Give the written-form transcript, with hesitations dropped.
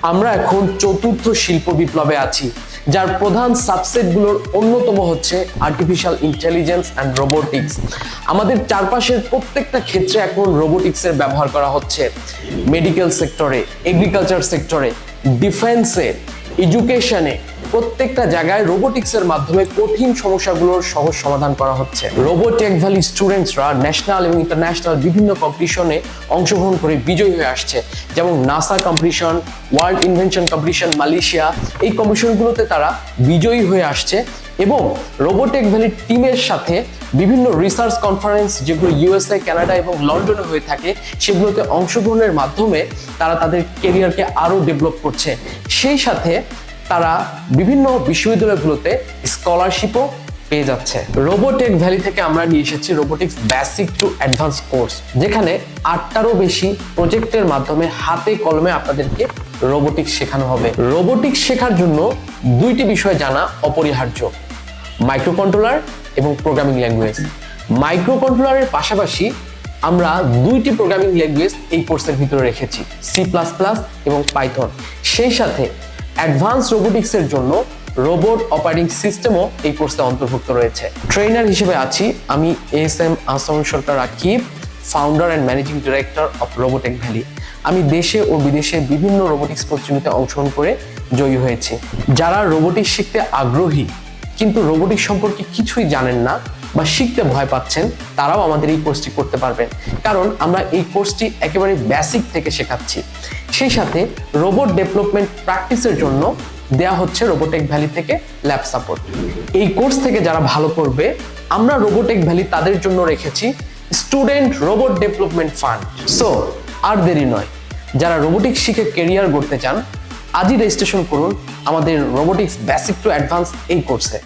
আমরা এখন চতুর্থ শিল্প বিপ্লবে আছি, যার প্রধান সাবসেটগুলোর অন্যতম হচ্ছে আর্টিফিশিয়াল ইন্টেলিজেন্স অ্যান্ড রোবোটিক্স। আমাদের চারপাশের প্রত্যেকটা ক্ষেত্রে এখন রোবোটিক্সের ব্যবহার করা হচ্ছে। মেডিকেল সেক্টরে, এগ্রিকালচার সেক্টরে, ডিফেন্সে, এডুকেশনে, প্রত্যেকটা জায়গায় রোবোটিক্সের মাধ্যমে কঠিন সমস্যাগুলোর সহজ সমাধান করা হচ্ছে। রোবোটেক ভ্যালি স্টুডেন্টসরা ন্যাশনাল এবং ইন্টারন্যাশনাল বিভিন্ন কম্পিটিশনে অংশগ্রহণ করে বিজয়ী হয়ে আসছে, যেমন NASA competition, world invention competition Malaysia, এই কম্পিটিশনগুলোতে তারা বিজয়ী হয়ে আসছে। এবং রোবোটেক ভ্যালির টিমের সাথে বিভিন্ন রিসার্চ কনফারেন্স, যেগুলো ইউএসএ, কানাডা এবং লন্ডনে হয়ে থাকে, সেগুলোতে অংশগ্রহণের মাধ্যমে তারা তাদের কেরিয়ারকে আরও ডেভেলপ করছে। সেই সাথে তারা বিভিন্ন বিশ্ববিদ্যালয়গুলোতে স্কলারশিপও পেয়ে যাচ্ছে। রোবোটেক ভ্যালি থেকে আমরা নিয়ে এসেছি robotics basic to advance course, যেখানে 8টারও বেশি প্রজেক্টের মাধ্যমে হাতে কলমে আপনাদেরকে রোবোটিক্স শেখানো হবে। রোবোটিক্স শেখার জন্য 2টি বিষয় জানা অপরিহার্য: মাইক্রো কন্ট্রোলার এবং প্রোগ্রামিং ল্যাঙ্গুয়েজ। মাইক্রো কন্ট্রোলারের পাশাপাশি আমরা 2টি প্রোগ্রামিং ল্যাঙ্গুয়েজ এই কোর্সের ভিতরে রেখেছি, সি++ এবং পাইথন। সেই সাথে অ্যাডভান্স রোবোটিক্সের জন্য রোবট অপারেটিং সিস্টেমও এই কোর্সে অন্তর্ভুক্ত রয়েছে। ট্রেনার হিসেবে আছি আমি ahsanul Sarkar Akib, founder and managing director of Robotech Valley. আমি দেশে ও বিদেশে বিভিন্ন রোবোটিক্স প্রতিযোগিতায় অংশগ্রহণ করে জয়ী হয়েছি। যারা রোবোটিক্স শিখতে আগ্রহী কিন্তু রোবোটিক্স সম্পর্কে কিছুই জানেন না বা শিখতে ভয় পাচ্ছেন, তারাও আমাদের এই কোর্সটি করতে পারবেন, কারণ আমরা এই কোর্সটি একেবারে বেসিক থেকে শেখাচ্ছি। সেই সাথে রোবট ডেভেলপমেন্ট প্র্যাকটিসের জন্য দেয়া হচ্ছে রোবোটেক ভ্যালি থেকে ল্যাব সাপোর্ট। এই কোর্স থেকে যারা ভালো করবে, আমরা রোবোটেক ভ্যালি তাদের জন্য রেখেছি student robot development fund. So আর দেরি নয়, যারা রোবোটিক্স শিখে কেরিয়ার গড়তে চান, আজই রেজিস্ট্রেশন করুন আমাদের রোবোটিক্স বেসিক টু অ্যাডভান্স এই কোর্সে।